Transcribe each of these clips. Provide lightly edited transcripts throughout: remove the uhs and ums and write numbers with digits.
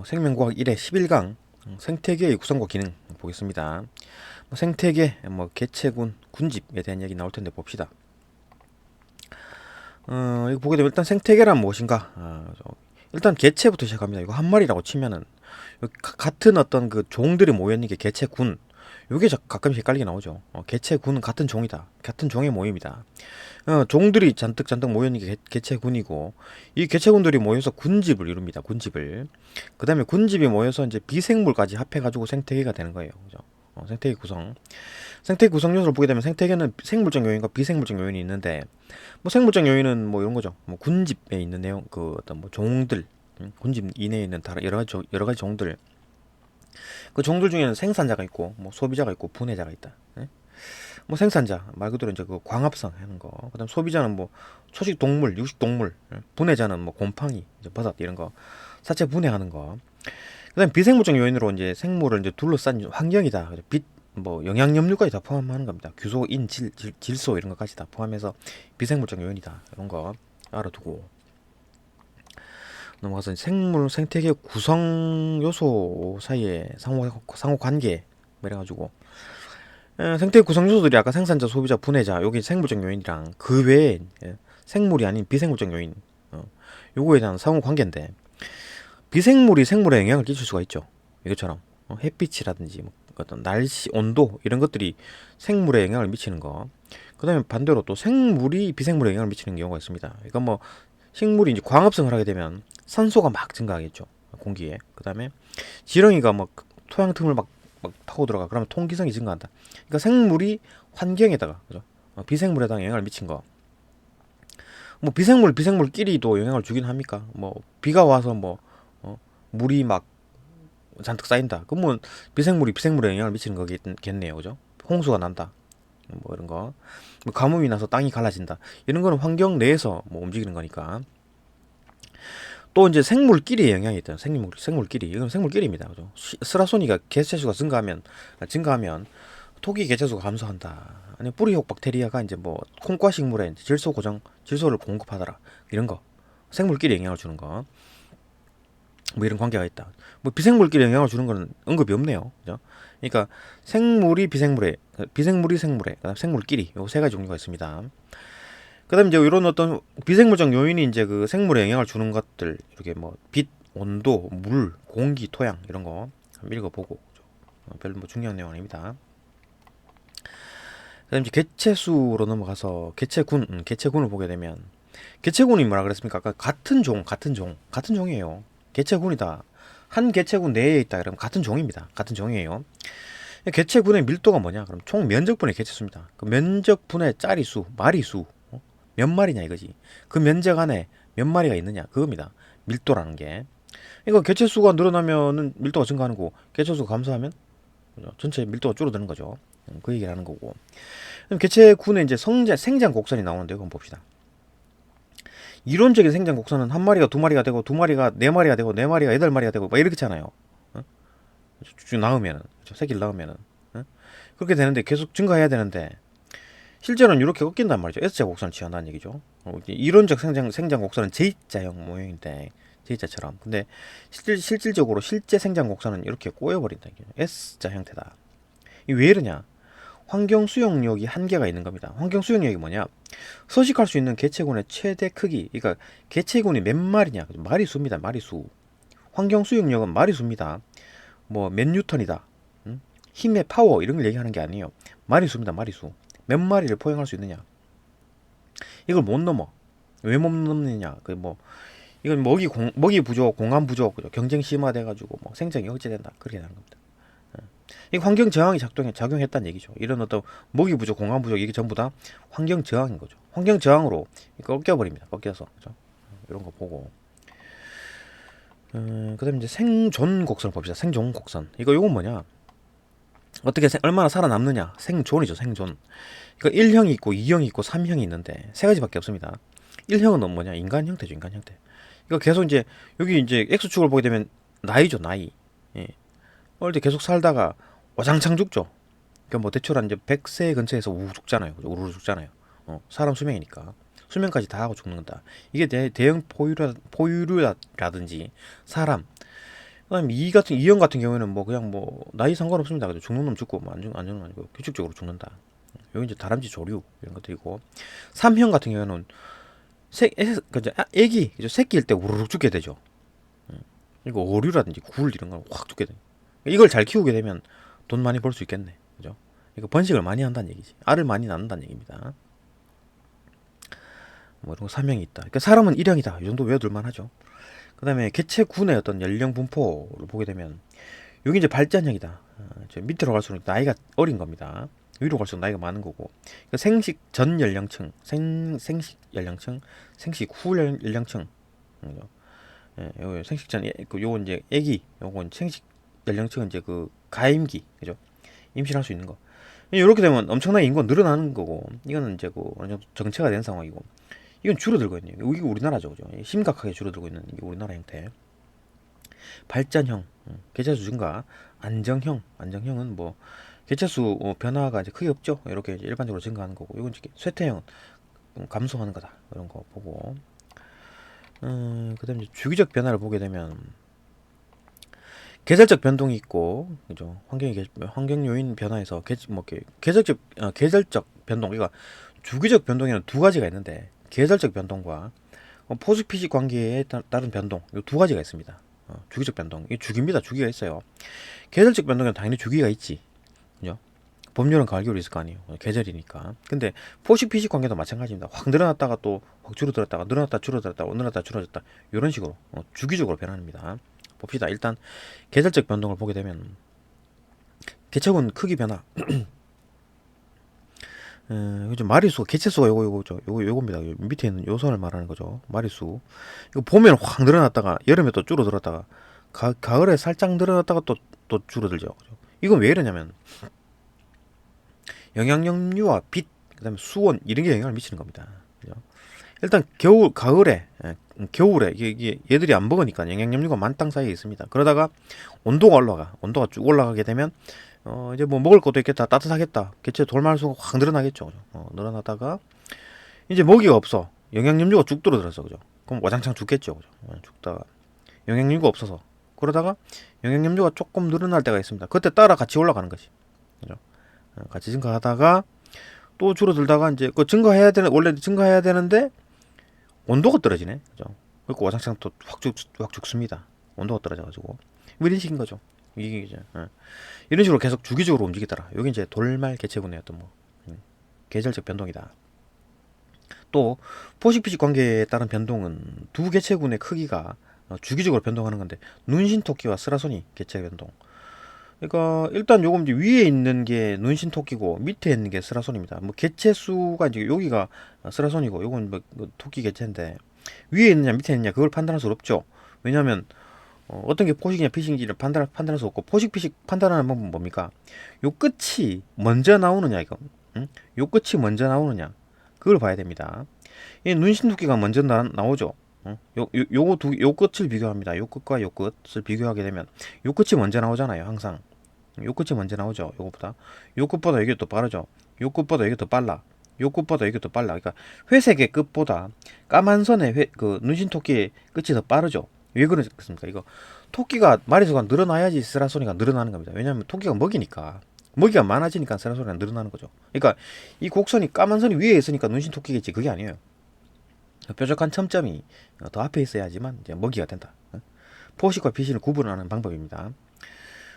생명과학 1회 11강 생태계의 구성과 기능 보겠습니다. 생태계, 개체군, 군집에 대한 얘기 나올 텐데 봅시다. 이거 보게 되면 일단 생태계란 무엇인가? 일단 개체부터 시작합니다. 이거 한 마리라고 치면은 같은 어떤 그 종들이 모여 있는 게 개체군. 요게 가끔씩 헷갈리게 나오죠. 개체군은 같은 종이다. 같은 종의 모임이다. 종들이 잔뜩 모여 있는 게 개체군이고, 이 개체군들이 모여서 군집을 이룹니다. 군집을. 그 다음에 군집이 모여서 이제 비생물까지 합해가지고 생태계가 되는 거예요. 그죠? 생태계 구성. 생태계 구성 요소를 보게 되면 생태계는 생물적 요인과 비생물적 요인이 있는데, 생물적 요인은 이런 거죠. 군집에 있는 내용, 그 어떤 종들, 군집 이내에 있는 다른 여러 가지 종들. 그 종들 중에는 생산자가 있고, 소비자가 있고, 분해자가 있다. 예? 생산자 말 그대로 이제 그 광합성 하는 거. 그다음 소비자는 초식 동물, 육식 동물. 분해자는 곰팡이, 이제 버섯 이런 거 사체 분해하는 거. 그다음 비생물적 요인으로 이제 생물을 이제 둘러싼 환경이다. 빛, 영양 염류까지 다 포함하는 겁니다. 규소, 인, 질소 이런 것까지 다 포함해서 비생물적 요인이다. 이런 거 알아두고 넘어가서 생태계 구성 요소 사이에 상호 관계 그래가지고 생태 구성 요소들이 아까 생산자, 소비자, 분해자 여기 생물적 요인이랑 그 외에 생물이 아닌 비생물적 요인 요거에 대한 상호 관계인데 비생물이 생물에 영향을 끼칠 수가 있죠. 이것처럼 햇빛이라든지 어떤 날씨, 온도 이런 것들이 생물에 영향을 미치는 거. 그다음에 반대로 또 생물이 비생물에 영향을 미치는 경우가 있습니다. 그러니까 식물이 이제 광합성을 하게 되면 산소가 막 증가하겠죠. 공기에. 그다음에 지렁이가 토양 틈을 막 파고 들어가. 그러면 통기성이 증가한다. 그러니까 생물이 환경에다가 그죠? 비생물에다가 영향을 미친 거. 비생물끼리도 영향을 주긴 합니까? 비가 와서 물이 막 잔뜩 쌓인다. 그러면 비생물에 영향을 미치는 거겠네요. 그죠? 홍수가 난다. 이런 거. 가뭄이 나서 땅이 갈라진다. 이런 거는 환경 내에서 움직이는 거니까. 또 이제 생물끼리의 영향이 있다. 생물끼리. 이건 생물끼리입니다. 그죠? 스라소니가 개체수가 증가하면 토기 개체수가 감소한다. 아니 뿌리혹 박테리아가 이제 콩과 식물에 질소를 공급하더라. 이런 거. 생물끼리 영향을 주는 거. 이런 관계가 있다. 비생물끼리 영향을 주는 거는 언급이 없네요. 그죠? 그러니까 비생물이 생물에, 그다음 생물끼리 요 세 가지 종류가 있습니다. 그다음 이제 이런 어떤 비생물적 요인이 이제 그 생물에 영향을 주는 것들 이렇게 빛, 온도, 물, 공기, 토양 이런 거 한번 읽어보고 별로 중요한 내용 아닙니다. 그다음 이제 개체수로 넘어가서 개체군을 보게 되면 개체군이 뭐라 그랬습니까? 아까 같은 종이에요. 개체군이다. 한 개체군 내에 있다. 그러면 같은 종입니다. 같은 종이에요. 개체군의 밀도가 뭐냐? 그럼 총 면적분의 개체수입니다. 그 면적분의 짜리수, 마리수 몇 마리냐 이거지. 그 면적 안에 몇 마리가 있느냐 그겁니다. 밀도라는 게. 이거 개체수가 늘어나면은 밀도가 증가하는 거고 개체수가 감소하면 전체 밀도가 줄어드는 거죠. 그 얘기를 하는 거고. 그럼 개체군의 이제 생장 곡선이 나오는데 그럼 봅시다. 이론적인 생장 곡선은 한 마리가 두 마리가 되고 두 마리가 네 마리가 되고 네 마리가 여덟 마리가 되고 막 이렇게잖아요. 쭉 낳으면은 새끼를 낳으면은 그렇게 되는데 계속 증가해야 되는데 실제로는 이렇게 꺾인단 말이죠. S자 곡선을 취한다는 얘기죠. 이론적 생장 곡선은 J자형 모형인데 J자처럼. 근데 실질적으로 실제 생장 곡선은 이렇게 꼬여버린다. S자 형태다. 이 왜 이러냐? 환경 수용력이 한계가 있는 겁니다. 환경 수용력이 뭐냐? 서식할 수 있는 개체군의 최대 크기. 그러니까 개체군이 몇 마리냐? 마리수입니다. 마리수. 환경 수용력은 마리수입니다. 몇 뉴턴이다. 힘의 파워 이런 걸 얘기하는 게 아니에요. 마리수입니다. 마리수. 몇 마리를 포용할 수 있느냐? 이걸 못 넘어. 왜 못 넘느냐? 이건 먹이 부족, 공간 부족, 그죠? 경쟁 심화돼가지고 생장이 억제된다. 그렇게 되는 겁니다. 이 환경 저항이 작용했다는 얘기죠. 이런 어떤 먹이 부족, 공간 부족 이게 전부 다 환경 저항인 거죠. 환경 저항으로 꺾여버립니다. 꺾여서 그죠? 이런 거 보고. 그다음 이제 생존 곡선 봅시다. 생존 곡선. 요건 뭐냐? 어떻게 얼마나 살아남느냐? 생존이죠. 생존. 그러니까 1형이 있고 2형이 있고 3형이 있는데 세 가지밖에 없습니다. 1형은 뭐냐? 인간 형태죠. 인간 형태. 이거 계속 이제 여기 이제 X축을 보게 되면 나이죠. 나이. 예. 어릴 때 계속 살다가 와장창 죽죠. 그러니까 대충 한 이제 100세 근처에서 우르르 죽잖아요. 우르르 죽잖아요. 사람 수명이니까. 수명까지 다 하고 죽는 거다. 이게 대형 포유류라든지 사람 그다음에 이형 같은 경우에는 뭐 그냥 뭐 나이 상관없습니다. 그죠? 죽는 놈 죽고 뭐 안 죽는 놈 아니고 규칙적으로 죽는다. 여기 이제 다람쥐 조류 이런 것들이고, 삼형 같은 경우에는 그죠? 애기 그죠? 새끼일 때 우르르 죽게 되죠. 이거 어류라든지 굴 이런 거 확 죽게 돼. 이걸 잘 키우게 되면 돈 많이 벌 수 있겠네. 그죠? 이거 번식을 많이 한다는 얘기지. 알을 많이 낳는다는 얘기입니다. 뭐 이런 거 삼형이 있다. 그러니까 사람은 일형이다. 이 정도 외워둘만 하죠. 그 다음에 개체군의 어떤 연령 분포를 보게 되면 여기 이제 발전형이다. 저 밑으로 갈수록 나이가 어린 겁니다. 위로 갈수록 나이가 많은 거고. 그러니까 생식 전 연령층, 생식 연령층, 생식 후 연령층. 예, 요 생식 전, 요거 이제 애기, 요건 생식 연령층은 이제 그 가임기, 그죠? 임신할 수 있는 거. 이렇게 되면 엄청나게 인구가 늘어나는 거고, 이거는 이제 그 어느 정도 정체가 된 상황이고, 이건 줄어들고 있네요. 이게 우리나라죠, 그죠? 심각하게 줄어들고 있는 이게 우리나라 형태. 발전형, 개체수 증가, 안정형은 뭐 개체수 변화가 이제 크게 없죠. 이렇게 이제 일반적으로 증가하는 거고, 이건 이제 쇠퇴형 감소하는 거다. 이런 거 보고, 그다음에 주기적 변화를 보게 되면 계절적 변동이 있고, 그죠? 환경 요인 변화에서 계절적 변동, 그러니까 주기적 변동에는 두 가지가 있는데, 계절적 변동과 포스피식 관계에 따른 변동, 이 두 가지가 있습니다. 주기적 변동, 이 주기입니다. 주기가 있어요. 계절적 변동에는 당연히 주기가 있지, 그죠? 봄, 여름, 가을, 겨울이 있을 거 아니에요. 계절이니까. 근데 포식피식 관계도 마찬가지입니다. 확 늘어났다가 또 확 줄어들었다가, 늘어났다 줄어들었다가, 늘어났다 줄어들었다, 이런 식으로 주기적으로 변합니다. 봅시다. 일단 계절적 변동을 보게 되면 개체군 크기 변화. 요즘 마리수, 개체수가 요겁니다. 밑에 있는 요선을 말하는 거죠. 마리수. 이거 봄에는 확 늘어났다가 여름에 또 줄어들었다가 가을에 살짝 늘어났다가 또 줄어들죠. 그죠? 이건 왜 이러냐면 영양염류와 빛, 그다음에 수온 이런 게 영향을 미치는 겁니다. 그죠? 일단 겨울에 이게 얘들이 안 먹으니까 영양염류가 만땅 사이에 있습니다. 그러다가 온도가 쭉 올라가게 되면 이제 뭐 먹을 것도 있겠다, 따뜻하겠다, 개체 돌말수가 확 늘어나겠죠. 그죠? 늘어나다가 이제 먹이가 없어, 영양염류가 쭉 들어들어서, 그죠? 그럼 와장창 죽겠죠. 그죠? 죽다가 영양류가 없어서, 그러다가 영양염류가 조금 늘어날 때가 있습니다. 그때 따라 같이 올라가는 거지. 그죠? 같이 증가하다가 또 줄어들다가 이제 그 원래 증가해야 되는데 온도가 떨어지네. 그죠? 그리고 와장창 또 확 죽습니다. 온도가 떨어져가지고. 뭐 이런 식인 거죠. 이게 이제 이런 식으로 계속 주기적으로 움직이더라. 여기 이제 돌말 개체군의 어떤 뭐 계절적 변동이다. 또 포식피식 관계에 따른 변동은 두 개체군의 크기가 주기적으로 변동하는 건데, 눈신토끼와 스라소니 개체 변동. 그러니까 일단 요거 이제 위에 있는 게 눈신토끼고 밑에 있는 게 스라손입니다. 뭐 개체 수가 이제 여기가 스라손이고 요건 뭐 토끼 개체인데, 위에 있느냐 밑에 있느냐 그걸 판단할 수 없죠. 왜냐하면 어떤 게 포식이냐 피식인지를 판단할 수 없고, 포식 피식 판단하는 방법은 뭡니까? 요 끝이 먼저 나오느냐 이거. 응? 요 끝이 먼저 나오느냐 그걸 봐야 됩니다. 이 눈신토끼가 먼저 나오죠. 요 끝을 비교합니다. 요 끝과 요 끝을 비교하게 되면 요 끝이 먼저 나오잖아요. 항상 요 끝이 먼저 나오죠. 요것보다 요 끝보다 이게 더 빠르죠. 요 끝보다 이게 더 빨라. 요 끝보다 이게 더 빨라. 그러니까 회색의 끝보다 까만 선의 그 눈신토끼의 끝이 더 빠르죠. 왜 그렇습니까? 이거 토끼가 마리수가 늘어나야지 스라소니가 늘어나는 겁니다. 왜냐하면 토끼가 먹이가 많아지니까 스라소니가 늘어나는 거죠. 그러니까 이 곡선이 까만 선이 위에 있으니까 눈신토끼겠지, 그게 아니에요. 뾰족한 첨점이 더 앞에 있어야지만 이제 먹이가 된다. 포식과 피식을 구분하는 방법입니다.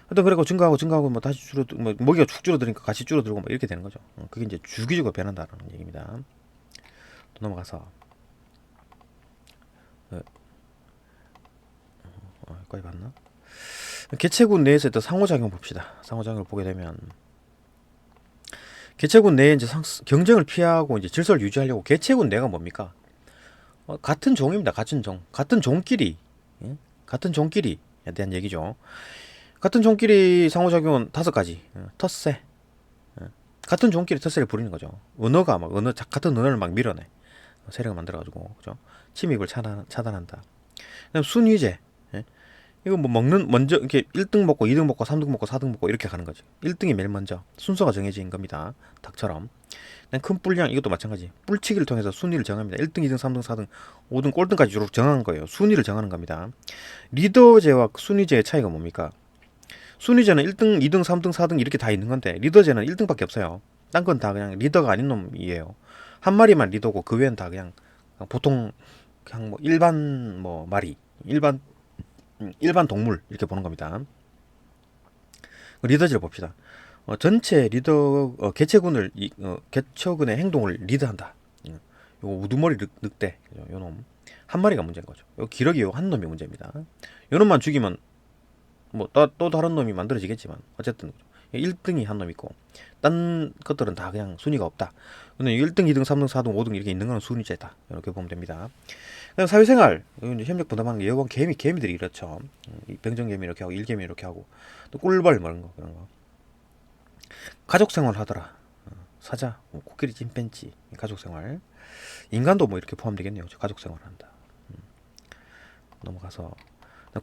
하여튼 그리고 증가하고 뭐 다시 뭐 먹이가 축 줄어드니까 같이 줄어들고 뭐 이렇게 되는 거죠. 그게 이제 주기적으로 변한다는 얘기입니다. 또 넘어가서 여기까지 봤나? 개체군 내에서 또 상호작용 봅시다. 상호작용을 보게 되면 개체군 내에 이제 경쟁을 피하고 이제 질서를 유지하려고, 개체군 내가 뭡니까? 같은 종입니다. 같은 종끼리, 예? 같은 종끼리에 대한 얘기죠. 같은 종끼리 상호작용은 5가지. 텃세. 같은 종끼리 텃세를 부리는 거죠. 언어가 막 같은 언어를 막 밀어내. 세력을 만들어가지고, 그죠? 침입을 차단한다. 그다음 순위제. 예? 이거 뭐 먹는 먼저 이렇게 1등 먹고 2등 먹고 3등 먹고 4등 먹고 이렇게 가는 거죠. 1등이 맨 먼저 순서가 정해진 겁니다. 닭처럼. 큰 뿔량 이것도 마찬가지. 뿔치기를 통해서 순위를 정합니다. 1등, 2등, 3등, 4등, 5등, 꼴등까지 쭉 정하는 거예요. 순위를 정하는 겁니다. 리더제와 순위제의 차이가 뭡니까? 순위제는 1등, 2등, 3등, 4등 이렇게 다 있는 건데 리더제는 1등밖에 없어요. 딴 건 다 그냥 리더가 아닌 놈이에요. 한 마리만 리더고 그 외엔 다 그냥 보통 그냥 뭐 일반 뭐 마리, 일반 동물 이렇게 보는 겁니다. 리더지를 봅시다. 전체 리더 개체군의 행동을 리드한다. 요거 우두머리 늑대 요놈 한 마리가 문제인 거죠. 요 기러기 요 한 놈이 문제입니다. 요 놈만 죽이면 뭐 또 다른 놈이 만들어지겠지만 어쨌든 1등이 한 놈 있고 딴 것들은 다 그냥 순위가 없다. 근데 1등, 2등, 3등, 4등, 5등 이렇게 있는 거는 순위제다. 이렇게 보면 됩니다. 그다음 사회생활 협력 분담하는 게 여건 개미들이 이렇죠. 병정개미 이렇게 하고 일개미 이렇게 하고 또 꿀벌 뭐 이런 거 그런 거. 가족생활 하더라. 사자, 뭐 코끼리, 찐팬치 가족생활. 인간도 뭐 이렇게 포함되겠네요. 가족생활 한다. 넘어가서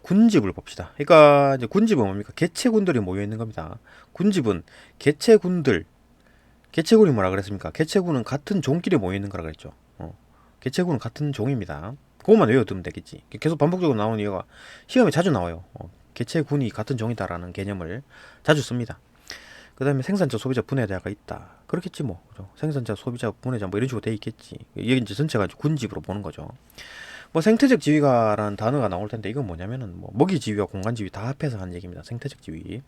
군집을 봅시다. 그러니까 이제 군집은 뭡니까? 개체군들이 모여 있는 겁니다. 군집은 개체군이 뭐라 그랬습니까? 개체군은 같은 종끼리 모여 있는 거라 그랬죠. 개체군은 같은 종입니다. 그것만 외워두면 되겠지. 계속 반복적으로 나오는 이유가 시험에 자주 나와요. 개체군이 같은 종이다라는 개념을 자주 씁니다. 그 다음에 생산자, 소비자, 분해자가 있다. 그렇겠지 뭐. 그죠? 생산자, 소비자, 분해자 뭐 이런 식으로 돼 있겠지. 이게 이제 전체가 군집으로 보는 거죠. 뭐 생태적 지위가라는 단어가 나올 텐데 이건 뭐냐면은 뭐 먹이 지위와 공간 지위 다 합해서 한 얘기입니다. 생태적 지위.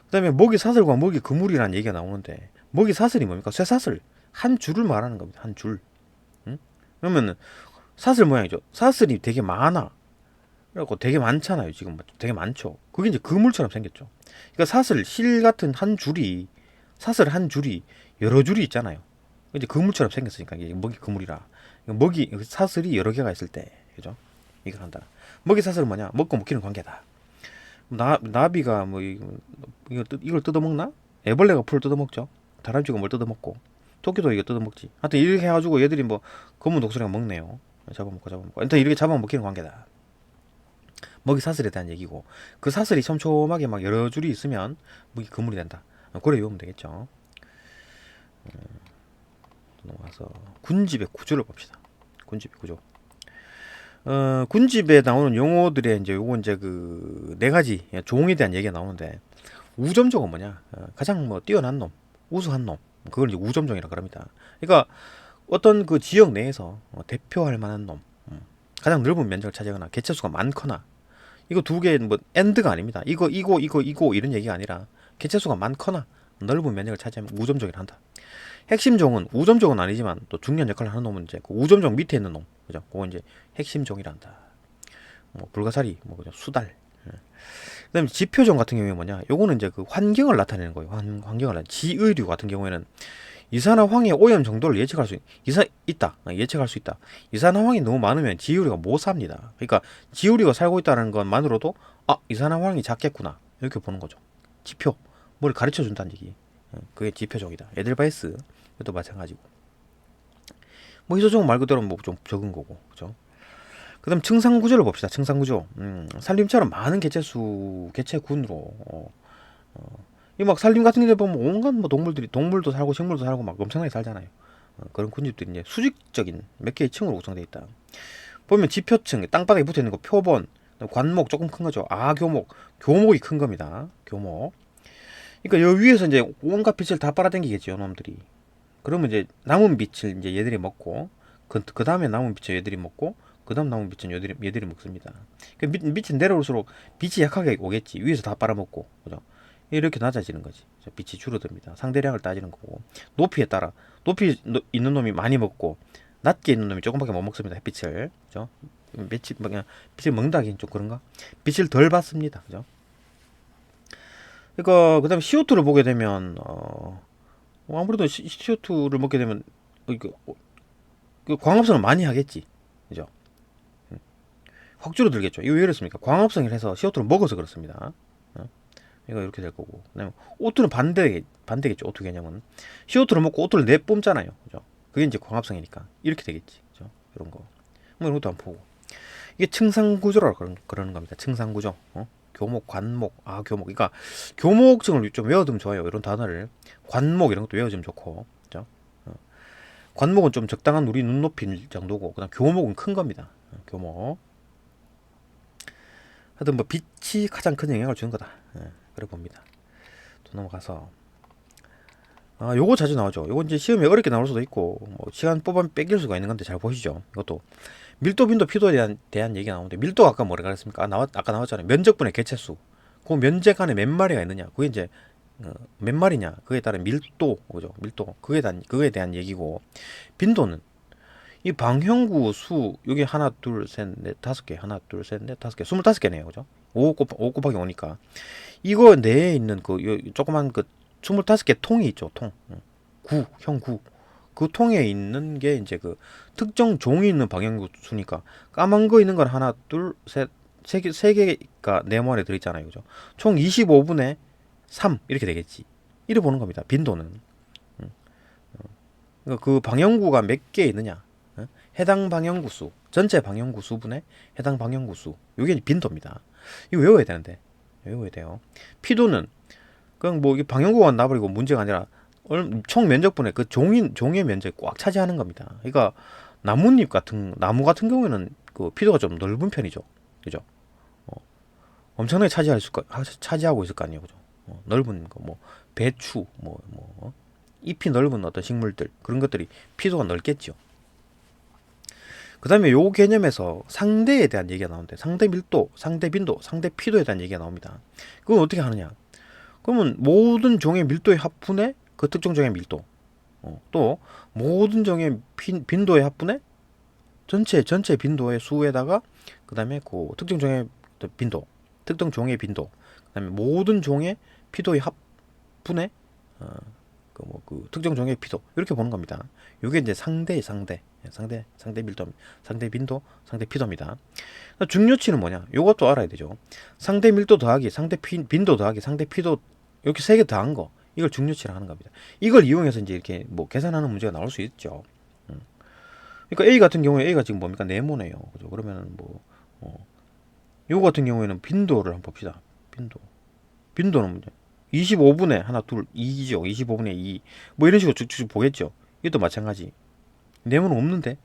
그다음에 먹이 사슬과 먹이 그물이라는 얘기가 나오는데 먹이 사슬이 뭡니까? 쇠사슬 한 줄을 말하는 겁니다. 한 줄. 응? 그러면 사슬 모양이죠. 사슬이 되게 많아. 그래갖고 되게 많잖아요. 지금 되게 많죠. 그게 이제 그물처럼 생겼죠. 그러니까 실 같은 사슬 한 줄이 여러 줄이 있잖아요. 이제 그물처럼 생겼으니까 이게 먹이 그물이라. 사슬이 여러 개가 있을 때, 그죠? 이걸 한다. 먹이 사슬은 뭐냐? 먹고 먹히는 관계다. 나비가 뭐 이걸 뜯어먹나? 애벌레가 풀을 뜯어먹죠. 다람쥐가 뭘 뜯어먹고, 토끼도 이거 뜯어먹지. 하여튼 이렇게 해가지고 얘들이 뭐 검은 독수리가 먹네요. 잡아먹고. 일단 이렇게 잡아먹히는 관계다. 먹이 사슬에 대한 얘기고, 그 사슬이 촘촘하게 막 여러 줄이 있으면 먹이 그물이 된다. 그래 외우면 되겠죠. 넘어가서 군집의 구조를 봅시다. 군집의 구조. 군집에 나오는 용어들의 이제 요거 이제 그 네 가지 종에 대한 얘기가 나오는데 우점종은 뭐냐? 가장 뭐 뛰어난 놈, 우수한 놈. 그걸 이제 우점종이라 그럽니다. 그러니까 어떤 그 지역 내에서 대표할 만한 놈, 가장 넓은 면적을 차지하거나 개체수가 많거나 이거 두 개 뭐 엔드가 아닙니다. 이거 이런 얘기가 아니라 개체수가 많거나 넓은 면적을 차지하면 우점종이라 한다. 핵심종은 우점종은 아니지만 또 중요한 역할을 하는 놈은 이제 그 우점종 밑에 있는 놈, 그죠? 그건 이제 핵심종이란다. 뭐 불가사리, 뭐 그죠? 수달. 그다음에 지표종 같은 경우에 뭐냐? 요거는 이제 그 환경을 나타내는 거예요. 환경을 지의류 같은 경우에는 이산화황의 오염 정도를 예측할 수 있다. 예측할 수 있다. 이산화황이 너무 많으면 지우류가 못 삽니다. 그러니까 지우류가 살고 있다는 것만으로도 이산화황이 작겠구나 이렇게 보는 거죠. 지표, 뭘 가르쳐 준다는 얘기. 그게 지표종이다. 에델바이스 이것도 마찬가지고. 뭐 희소종 말 그대로 뭐 좀 적은 거고, 그죠? 그다음 층상구조를 봅시다. 층상구조. 산림처럼 많은 개체군으로 이 막 산림 같은 데 보면 온갖 뭐 동물도 살고 식물도 살고 막 엄청나게 살잖아요. 그런 군집들이 이제 수직적인 몇 개의 층으로 구성되어 있다. 보면 지표층, 땅바닥에 붙어 있는 거 표본, 관목 조금 큰 거죠. 교목이 큰 겁니다. 교목. 그러니까 여 위에서 이제 온갖 빛을 다 빨아당기겠죠, 요놈들이. 그러면 이제 남은 빛을 이제 얘들이 먹고, 그 다음에 남은 빛을 얘들이 먹고, 그 다음 남은 빛은 얘들이 먹습니다. 그러니까 밑이 내려올수록 빛이 약하게 오겠지. 위에서 다 빨아먹고, 그죠? 이렇게 낮아지는 거지. 빛이 줄어듭니다. 상대량을 따지는 거고, 높이에 따라 높이 있는 놈이 많이 먹고 낮게 있는 놈이 조금밖에 못 먹습니다. 햇빛을, 그죠? 빛을 먹는다 하기엔 좀 그런가? 빛을 덜 받습니다, 그죠? 그러니까 그다음에 CO2를 보게 되면 아무래도 CO2를 먹게 되면 그 광합성을 많이 하겠지, 그죠? 확 줄어들겠죠. 이거 왜 이렇습니까? 광합성을 해서 CO2를 먹어서 그렇습니다. 이거 이렇게 될 거고. 그다음에 O2는 반대겠죠. O2 개념은 CO2를 먹고 O2를 내뿜잖아요, 그죠? 그게 이제 광합성이니까 이렇게 되겠지, 그죠? 이런 거, 뭐 이런 것도 안 보고. 이게 층상구조라고 그러는 겁니다. 층상구조. 교목, 관목, 교목. 그러니까 교목증을 좀 외워두면 좋아요. 이런 단어를. 관목 이런 것도 외워주면 좋고. 그죠? 관목은 좀 적당한 우리 눈높이 정도고, 그다음 교목은 큰 겁니다. 교목. 하여튼 뭐 빛이 가장 큰 영향을 주는 거다. 그래 봅니다. 또 넘어가서 요거 자주 나오죠. 요거 이제 시험에 어렵게 나올 수도 있고 뭐 시간 뽑으면 뺏길 수가 있는 건데 잘 보시죠. 이것도 밀도, 빈도, 피도에 대한 얘기가 나오는데, 밀도가 아까 뭐라 그랬습니까? 아까 나왔잖아요. 면적분의 개체수. 그 면적 안에 몇 마리가 있느냐. 그게 이제 몇 마리냐. 그에 따른 밀도, 그죠? 밀도. 그거에 대한 얘기고, 빈도는 이 방형구 수, 여기 하나, 둘, 셋, 넷, 다섯 개, 하나, 둘, 셋, 넷, 다섯 개, 25개네요, 그죠? 5 곱하기 5니까 이거 내에 있는 그 조그만 그 25개 통이 있죠, 통. 형 구. 그 통에 있는 게 이제 그 특정 종이 있는 방향구 수니까, 까만 거 있는 건 하나, 둘, 셋, 세 개가 네모 안에 들어있잖아요, 그죠? 총 25분의 3 이렇게 되겠지. 이래 보는 겁니다. 빈도는. 그러니까 그 방향구가 몇 개 있느냐. 해당 방향구 수, 전체 방향구 수분의 해당 방향구 수. 이게 빈도입니다. 이거 외워야 되는데. 외워야 돼요. 피도는 그냥 뭐 이게 방향구가 나버리고 문제가 아니라 총 면적분의 그 종의 면적이 꽉 차지하는 겁니다. 그러니까 나무 같은 경우에는 그 피도가 좀 넓은 편이죠. 그죠? 엄청나게 차지하고 있을 거 아니에요. 그죠? 넓은 거, 뭐 배추, 잎이 넓은 어떤 식물들, 그런 것들이 피도가 넓겠죠. 그 다음에 요 개념에서 상대에 대한 얘기가 나오는데, 상대 밀도, 상대 빈도, 상대 피도에 대한 얘기가 나옵니다. 그건 어떻게 하느냐? 그러면 모든 종의 밀도의 합분의 그 특정 종의 밀도, 또 모든 종의 빈도의 합분의 전체 빈도의 수에다가, 그 다음에 그 특정 종의 빈도, 그다음에 모든 종의 피도의 합분의 그 특정 종의 피도, 이렇게 보는 겁니다. 이게 이제 상대 밀도, 상대 빈도, 상대 피도입니다. 중요치는 뭐냐? 이것도 알아야 되죠. 상대 밀도 더하기 상대 빈도 더하기 상대 피도, 이렇게 세 개 더한 거, 이걸 중요치라 하는 겁니다. 이걸 이용해서 이제 이렇게 뭐 계산하는 문제가 나올 수 있죠. 그러니까 A 같은 경우에 A가 지금 뭡니까? 네모네요. 그죠? 그러면 요거 같은 경우에는 빈도를 한번 봅시다. 빈도는 뭐냐? 25분의 하나, 둘, 2죠. 25분의 2. 뭐 이런 식으로 쭉쭉 보겠죠. 이것도 마찬가지. 네모는 없는데,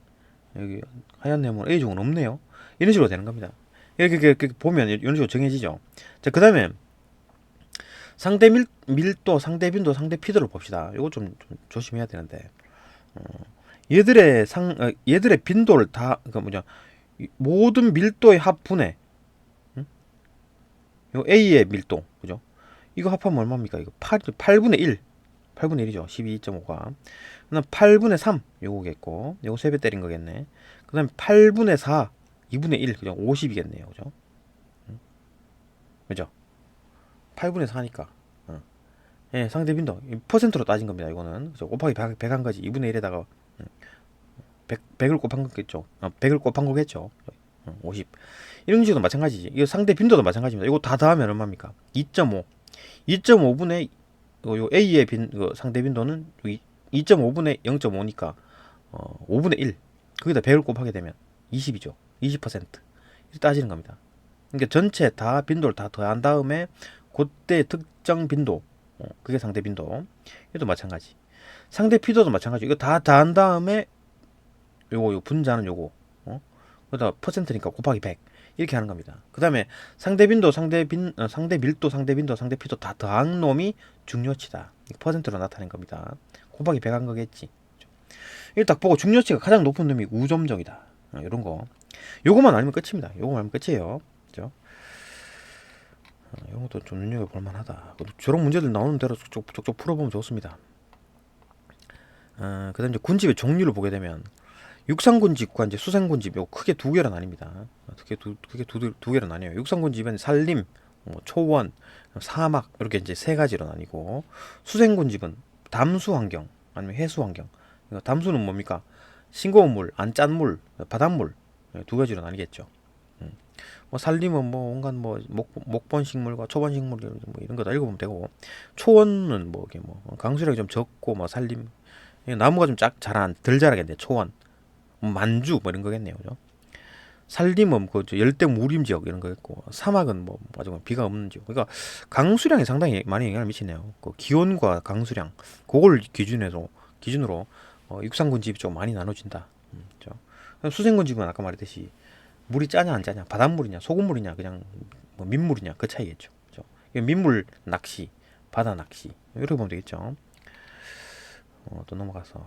여기 하얀 네모는 A종은 없네요. 이런 식으로 되는 겁니다. 이렇게 보면 이런 식으로 정해지죠. 자, 그 다음에 상대 밀도, 상대 빈도, 상대 피도를 봅시다. 이거 좀 조심해야 되는데, 얘들의 빈도를 다, 그러니까 뭐냐, 모든 밀도의 합분의, 요 A의 밀도, 그죠? 이거 합하면 얼마입니까? 이거 8분의 1. 8분의 1이죠. 12.5가. 그 다음 8분의 3. 요거겠고. 요거 3배 때린 거겠네. 그 다음에 8분의 4. 2분의 1. 그죠? 50이겠네요. 그죠? 그죠? 8분의 4니까. 예, 상대 빈도. 퍼센트로 따진 겁니다. 이거는. 그죠? 곱하기 100 한 거지. 2분의 1에다가 100을 곱한 거겠죠. 100을 곱한 거겠죠. 50. 이런 식으로 마찬가지지. 이거 상대 빈도도 마찬가지입니다. 이거 다 더하면 얼마입니까? 2.5. 2.5분의 요 A의 상대 빈도는 2.5분의 0.5니까 5분의 1. 거기다 100을 곱하게 되면 20이죠. 20%. 이렇게 따지는 겁니다. 그러니까 전체 다 빈도를 다 더한 다음에 그때 특정 빈도, 그게 상대 빈도. 이것도 마찬가지. 상대 피도도 마찬가지. 이거 다 더한 다음에 요 분자는 요거, 그러다 퍼센트니까 곱하기 100. 이렇게 하는 겁니다. 그 다음에 상대 빈도, 상대 밀도, 상대 빈도, 상대 피도 다 더한 놈이 중요치다. 퍼센트로 나타낸 겁니다. 곱하기 100 한 거겠지. 이걸 딱 보고 중요치가 가장 높은 놈이 우점정이다. 이런 거. 요거만 알면 끝입니다. 요거만 알면 끝이에요. 그죠? 이런 것도 좀 눈여겨볼 만하다. 저런 문제들 나오는 대로 쪽쪽 풀어보면 좋습니다. 그 다음 이제 군집의 종류를 보게 되면, 육상군집과 이제 수생군집, 요 크게 두 개로 나뉩니다. 크게 두 개로 나뉘어요. 육상군집은 산림, 초원, 사막, 이렇게 이제 세 가지로 나뉘고, 수생군집은 담수 환경 아니면 해수 환경. 그러니까 담수는 뭡니까? 싱거운 물, 안 짠 물, 바닷물, 두 가지로 나뉘겠죠. 산림은 온갖 목본 식물과 초본 식물 이런 거 다 읽어보면 되고, 초원은 이게 강수량이 좀 적고 산림, 나무가 좀 덜 자라겠네. 초원, 만주 이런 거겠네요. 그죠? 산림은 그 열대 무림 지역 이런 거 있고, 사막은 뭐 아주 비가 없는 지역. 그러니까 강수량이 상당히 많이 영향을 미치네요. 그 기온과 강수량 그걸 기준으로 육상군집이 좀 많이 나눠진다. 그죠? 수생군집은 아까 말했듯이 물이 짜냐 안 짜냐, 바닷물이냐 소금물이냐 그냥 뭐 민물이냐 그 차이겠죠. 그죠? 이게 민물 낚시, 바다 낚시 이렇게 보면 되겠죠. 또 넘어가서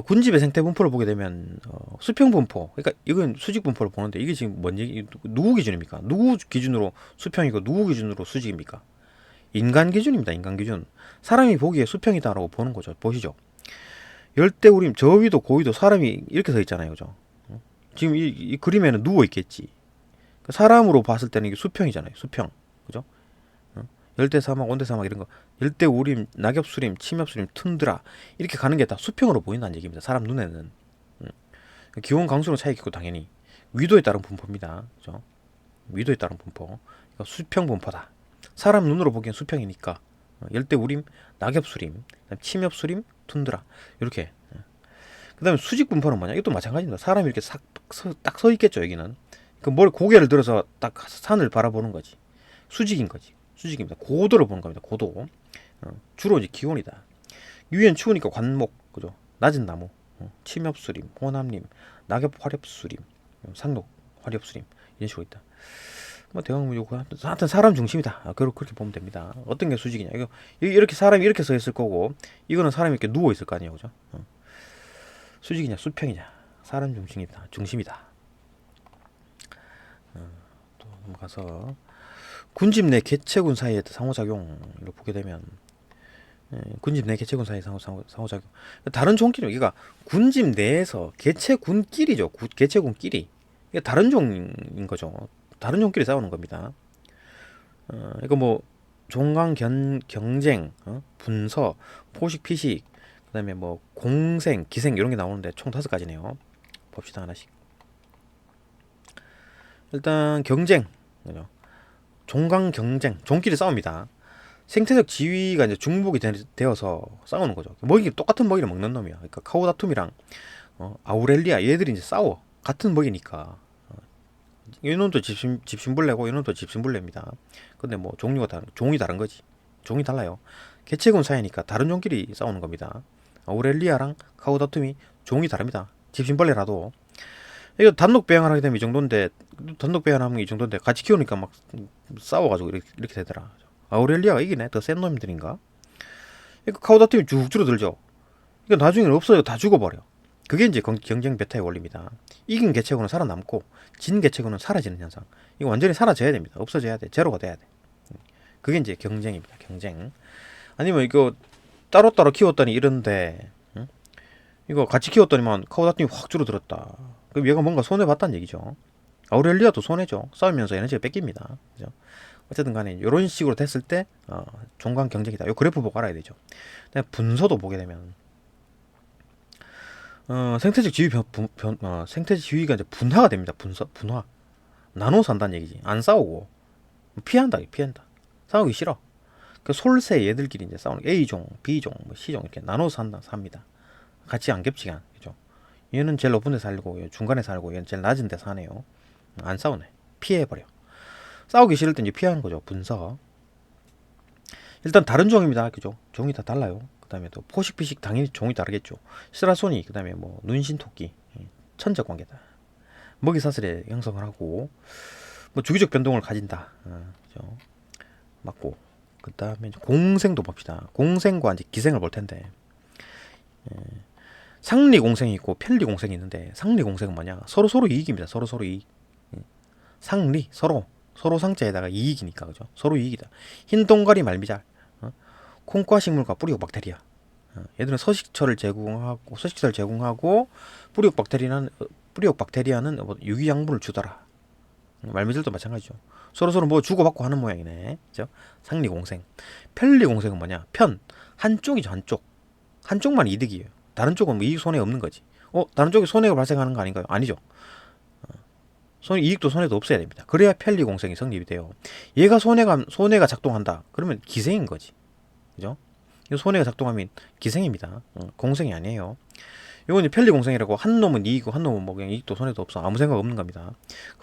군집의 생태 분포를 보게 되면 수평 분포, 그러니까 이건 수직 분포를 보는데 이게 지금 뭔 얘기, 누구 기준입니까? 누구 기준으로 수평이고 누구 기준으로 수직입니까? 인간 기준입니다. 인간 기준. 사람이 보기에 수평이다라고 보는 거죠. 보시죠. 열대우림 저 위도 고위도 사람이 이렇게 서 있잖아요. 그죠? 지금 이 그림에는 누워 있겠지. 사람으로 봤을 때는 이게 수평이잖아요. 수평. 그죠? 열대사막, 온대사막 이런 거, 열대우림, 낙엽수림, 침엽수림, 툰드라 이렇게 가는 게 다 수평으로 보인다는 얘기입니다. 사람 눈에는. 기온 강수로 차이 있고 당연히 위도에 따른 분포입니다. 그죠? 위도에 따른 분포. 그러니까 수평 분포다. 사람 눈으로 보기엔 수평이니까 열대우림, 낙엽수림, 침엽수림, 툰드라 이렇게. 그다음에 수직 분포는 뭐냐? 이것도 마찬가지입니다. 사람이 이렇게 딱 서 있겠죠. 여기는 그 머리 고개를 들어서 딱 산을 바라보는 거지. 수직인 거지. 수직입니다. 고도를 보는 겁니다. 고도. 주로 이제 기온이다. 유엔 추우니까 관목, 그죠? 낮은 나무, 침엽수림, 호남림, 낙엽 화렵수림, 상록 화렵수림 이런 식으로 있다. 뭐 대강 요거 하여튼 사람 중심이다. 그렇게 보면 됩니다. 어떤 게 수직이냐? 이거 이렇게 사람이 이렇게 서 있을 거고, 이거는 사람이 이렇게 누워 있을 거 아니에요, 그죠? 수직이냐, 수평이냐? 사람 중심이다. 중심이다. 또 넘어가서. 군집 내 개체군 사이의 상호작용을 보게 되면, 군집 내 개체군 사이의 상호작용. 다른 종끼리, 그러니까 군집 내에서 개체군끼리죠. 개체군끼리. 이게 다른 종인 거죠. 다른 종끼리 싸우는 겁니다. 이거 뭐 종강 경쟁, 분서, 포식, 피식, 그다음에 뭐 공생, 기생 이런 게 나오는데 총 5가지네요. 봅시다 하나씩. 일단 경쟁, 그죠? 종강 경쟁, 종끼리 싸웁니다. 생태적 지위가 이제 중복이 되어서 싸우는 거죠. 똑같은 먹이를 먹는 놈이야. 그러니까 카오다툼이랑 아우렐리아 얘들이 이제 싸워. 같은 먹이니까. 이놈도 집신벌레고 이놈도 집신벌레입니다. 근데 뭐 종이 다른 거지. 종이 달라요. 개체군 사이니까 다른 종끼리 싸우는 겁니다. 아우렐리아랑 카오다툼이 종이 다릅니다. 집신벌레라도. 이거 단독 배양을 하게 되면 이 정도인데, 단독 배양하면 이 정도인데 같이 키우니까 막 싸워가지고 이렇게 되더라. 아우렐리아가 이기네. 더 센 놈들인가? 이거 카오다툼이 쭉 줄어들죠. 이거 나중에는 없어요. 다 죽어버려. 그게 이제 경쟁 배타의 원리입니다. 이긴 개체군은 살아남고 진 개체군은 사라지는 현상. 이거 완전히 사라져야 됩니다. 없어져야 돼. 제로가 돼야 돼. 그게 이제 경쟁입니다. 경쟁. 아니면 이거 따로따로 키웠더니 이런데, 이거 같이 키웠더니만 카오다툼이 확 줄어들었다. 그럼 얘가 뭔가 손해봤다는 얘기죠. 아우렐리아도 손해죠. 싸우면서 에너지가 뺏깁니다. 그죠? 어쨌든 간에 이런 식으로 됐을 때 종강 경쟁이다. 요 그래프 보고 알아야 되죠. 분서도 보게 되면 생태적 지위 생태적 지위가 이제 분화가 됩니다. 분화. 나눠 산다는 얘기지. 안 싸우고 피한다. 싸우기 싫어. 그 솔새 얘들끼리 이제 싸우는 A종, B종, 뭐 C종 이렇게 나눠 삽니다. 같이 안 겹치게 그죠? 얘는 제일 높은 데 살고 얘 중간에 살고 얘는 제일 낮은 데 사네요. 안 싸우네. 피해버려. 싸우기 싫을 때 이제 피하는 거죠. 분서. 일단 다른 종입니다. 그죠? 종이 다 달라요. 그 다음에 또 포식, 피식 당연히 종이 다르겠죠. 시라소니, 그 다음에 뭐 눈신토끼, 천적 관계다. 먹이 사슬에 형성을 하고 뭐 주기적 변동을 가진다. 그죠? 맞고. 그 다음에 공생도 봅시다. 공생과 이제 기생을 볼 텐데, 상리 공생이 있고 편리 공생이 있는데, 상리 공생은 뭐냐? 서로 이익입니다. 서로 이익. 상리 서로 상자에다가 이익이니까, 그죠? 서로 이익이다. 흰 동가리 말미잘, 콩과 식물과 뿌리옥 박테리아. 얘들은 서식처를 제공하고 뿌리옥 박테리아는 뭐 유기양분을 주더라. 말미잘도 마찬가지죠. 서로 뭐 주고받고 하는 모양이네. 그죠? 상리 공생. 편리 공생은 뭐냐? 한쪽이죠. 한쪽만 이득이에요. 다른 쪽은 뭐 이익 손해 없는 거지. 다른 쪽에 손해가 발생하는 거 아닌가요? 아니죠. 이익도 손해도 없어야 됩니다. 그래야 편리 공생이 성립이 돼요. 얘가 손해가 작동한다. 그러면 기생인 거지. 그죠? 손해가 작동하면 기생입니다. 공생이 아니에요. 이건 이제 편리공생이라고 한 놈은 이익이고 한 놈은 뭐 그냥 이익도 손해도 없어. 아무 생각 없는 겁니다.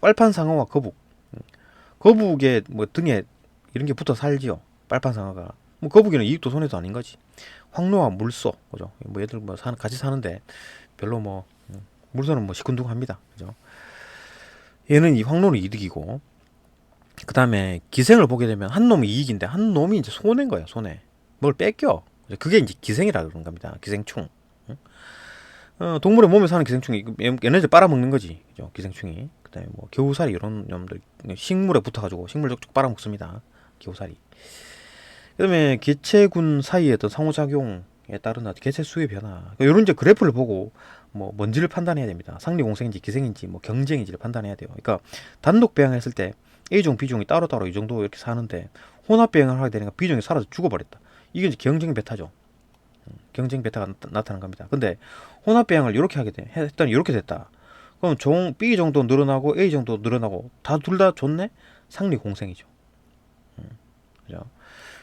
빨판상어와 거북. 거북의 뭐 등에 이런 게 붙어 살지요. 빨판상어가. 뭐 거북이는 이익도 손해도 아닌 거지. 황로와 물소, 그죠? 뭐 얘들 뭐 같이 사는데 별로 뭐 물소는 뭐 시큰둥합니다, 그죠? 얘는 이 황로는 이득이고, 그 다음에 기생을 보게 되면 한 놈이 이익인데 한 놈이 이제 손해인 거야, 손해. 뭘 뺏겨. 그게 이제 기생이라 그런 겁니다. 기생충. 동물의 몸에 사는 기생충이 얘네들 빨아먹는 거지, 그죠? 기생충이. 그다음에 뭐 겨우살이 이런 놈들 식물에 붙어가지고 식물 쪽쪽 빨아먹습니다. 겨우살이. 그다음에 개체군 사이의 어떤 상호작용에 따른 개체 수의 변화. 이런 이제 그래프를 보고 뭐 뭔지를 판단해야 됩니다. 상리공생인지 기생인지 뭐 경쟁인지를 판단해야 돼요. 그러니까 단독 배양했을 때 A종, B종이 따로따로 이 정도 이렇게 사는데 혼합 배양을 하게 되니까 B종이 사라져 죽어버렸다. 이게 이제 경쟁 베타죠. 경쟁 베타가 나타난 겁니다. 근데 혼합 배양을 이렇게 하게 돼 했더니 이렇게 됐다. 그럼 종 B 정도 늘어나고 A 정도 늘어나고 다 둘 다 좋네? 상리공생이죠. 그죠?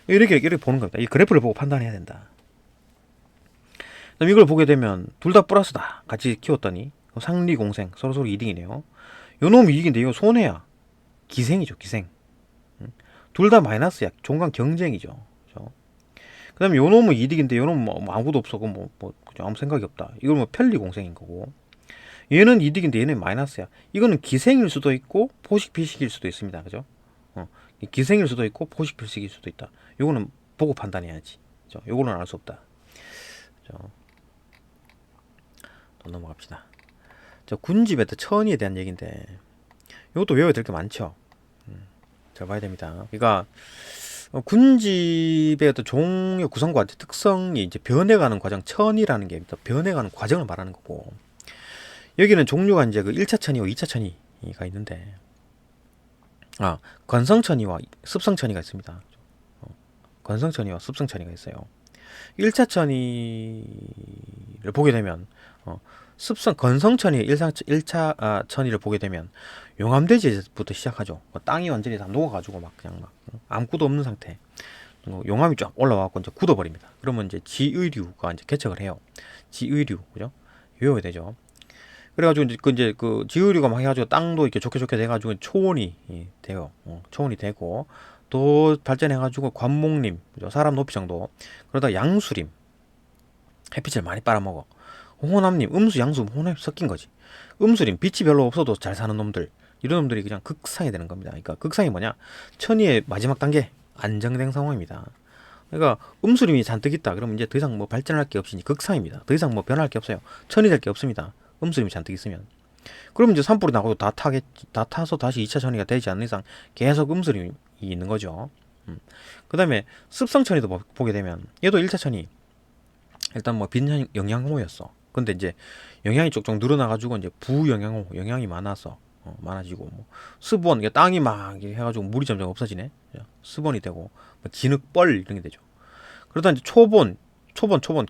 이렇게 보는 겁니다. 이 그래프를 보고 판단해야 된다. 그럼 이걸 보게 되면 둘 다 플러스다. 같이 키웠더니 상리공생 서로 이득이네요. 요 놈이 이익인데 이거 손해야. 기생이죠, 기생. 둘 다 마이너스야. 종간 경쟁이죠. 그죠? 그다음에 요 놈은 이득인데 요 놈은 뭐 아무것도 없어. 뭐 그냥 아무 생각이 없다. 이건 뭐 편리공생인 거고. 얘는 이득인데 얘는 마이너스야. 이거는 기생일 수도 있고 포식 비식일 수도 있습니다. 그죠? 기생일 수도 있고 포식 비식일 수도 있다. 요거는 보고 판단해야지. 그죠? 요거는 알 수 없다. 그죠? 또 넘어갑시다. 군집의 천의에 대한 얘기인데 이것도 외워야 될 게 많죠. 잘 봐야 됩니다. 그러니까 군집의 어떤 종의 구성과 특성이 이제 변해가는 과정, 천이라는 게 변해가는 과정을 말하는 거고, 여기는 종류가 이제 그 1차 천이와 2차 천이가 있는데, 건성천이와 습성천이가 있습니다. 건성천이와 습성천이가 있어요. 1차 천이를 보게 되면 건성천이 1차 천이를 보게 되면 용암돼지부터 시작하죠. 땅이 완전히 다 녹아가지고 막 그냥 막 아무것도 없는 상태. 용암이 쫙 올라와갖고 이제 굳어버립니다. 그러면 이제 지의류가 이제 개척을 해요. 지의류, 그죠? 외워야 되죠. 그래가지고 이제 그 지의류가 막 해가지고 땅도 이렇게 좋게 돼가지고 초원이 돼요. 초원이 되고 또 발전해가지고 관목림, 그죠? 사람 높이 정도. 그러다 양수림, 햇빛을 많이 빨아먹어. 호남님, 음수, 양수, 호남이 섞인 거지. 음수림, 빛이 별로 없어도 잘 사는 놈들, 이런 놈들이 그냥 극상이 되는 겁니다. 그러니까 극상이 뭐냐? 천의의 마지막 단계, 안정된 상황입니다. 그러니까 음수림이 잔뜩 있다. 그러면 이제 더 이상 뭐 발전할 게 없이 극상입니다. 더 이상 뭐 변할 게 없어요. 천이 될 게 없습니다. 음수림이 잔뜩 있으면. 그러면 이제 산불이 나고 다 타서 다시 2차 천이가 되지 않는 이상 계속 음수림이 있는 거죠. 그 다음에 습성천이도 보게 되면 얘도 1차 천이 일단 뭐 빈 영양호였어. 근데 이제 영양이 쪽쪽 늘어나가지고 이제 부영양호, 영양이 많아서 많아지고 뭐 스본, 땅이 막 해가지고 물이 점점 없어지네. 스본이 되고 뭐 진흙벌 이런 게 되죠. 그러다 이제 초본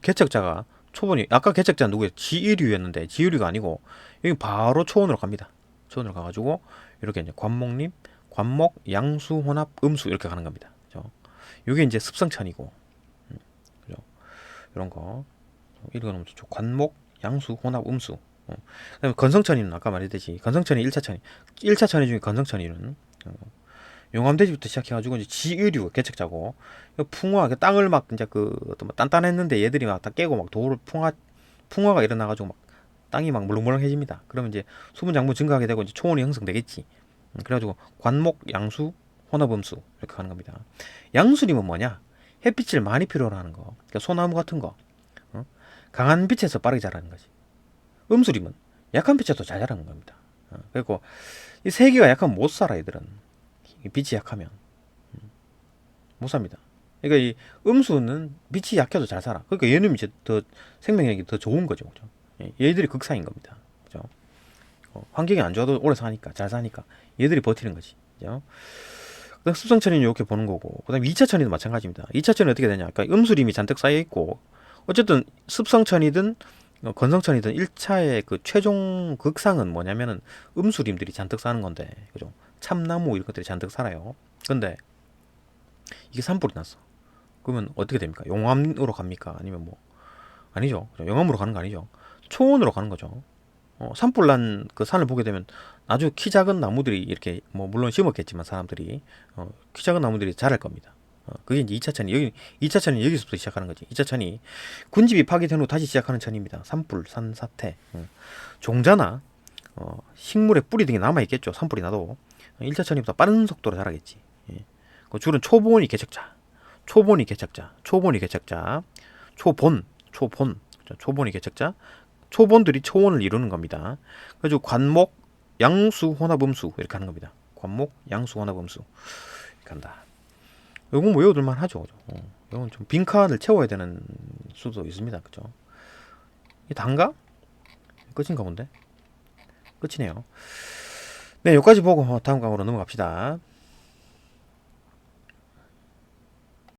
개척자가 초본이 아까 개척자 누구예요? 지의류였는데 지의류가 아니고 여기 바로 초원으로 갑니다. 초원으로 가가지고 이렇게 이제 관목림, 관목, 양수, 혼합, 음수 이렇게 가는 겁니다. 그죠? 이게 이제 습성천이고, 그죠? 이런 거 읽어놓으면 좋죠. 관목, 양수, 혼합, 음수. 그다음에 건성천이는 아까 말했듯이 건성천이 1차 천이 1차 천이 중에 건성천이는 용암돼지부터 시작해가지고 이제 지의류 개척자고 풍화 땅을 막 이제 뭐 단단했는데 얘들이 막 다 깨고 막 돌을 풍화가 일어나가지고 막 땅이 막 물렁물렁해집니다. 그러면 이제 수분 장부 증가하게 되고 이제 초원이 형성되겠지. 그래가지고 관목, 양수, 혼합음수 이렇게 가는 겁니다. 양수림은 뭐냐? 햇빛을 많이 필요로 하는 거. 그러니까 소나무 같은 거. 강한 빛에서 빠르게 자라는 거지. 음수림은 약한 빛에도 잘 자라는 겁니다. 그리고 이 세 개가 약하면 못 살아 얘들은. 빛이 약하면 못 삽니다. 그러니까 이 음수는 빛이 약해도 잘 살아. 그러니까 얘는 이제 더 생명력이 더 좋은 거죠. 그죠? 얘들이 극상인 겁니다. 그죠? 환경이 안 좋아도 오래 사니까 잘 사니까 얘들이 버티는 거지. 그죠? 그다음 습성천이는 이렇게 보는 거고, 그다음에 2차 천이도 마찬가지입니다. 2차 천이 어떻게 되냐? 그러니까 음수림이 잔뜩 쌓여 있고, 어쨌든 습성천이든 건성천이든 1차의 그 최종 극상은 뭐냐면은 음수림들이 잔뜩 사는 건데, 그죠? 참나무 이런 것들이 잔뜩 살아요. 근데 이게 산불이 났어. 그러면 어떻게 됩니까? 용암으로 갑니까? 아니면 뭐 아니죠. 용암으로 가는 거 아니죠. 초원으로 가는 거죠. 산불 난 그 산을 보게 되면 아주 키 작은 나무들이 이렇게 뭐 물론 심었겠지만 사람들이 키 작은 나무들이 자랄 겁니다. 그게 이제 2차천이 여기 2차천이 여기서부터 시작하는 거지. 2차천이 군집이 파괴된 후 다시 시작하는 천입니다. 산불, 산사태, 종자나 식물의 뿌리 등이 남아 있겠죠. 산불이 나도 1차천이보다 빠른 속도로 자라겠지. 예. 그 줄은 초본이 개척자, 초본이 개척자, 초본이 개척자, 초본, 초본이 개척자, 초본들이 초원을 이루는 겁니다. 그래서 관목, 양수, 혼합음수 이렇게 하는 겁니다. 관목, 양수, 혼합음수 이렇게 한다. 요건 뭐 외워둘만 하죠. 요건 좀 빈칸을 채워야 되는 수도 있습니다. 그죠? 이 단가? 끝인가 본데? 끝이네요. 네, 여기까지 보고 다음 강으로 넘어갑시다.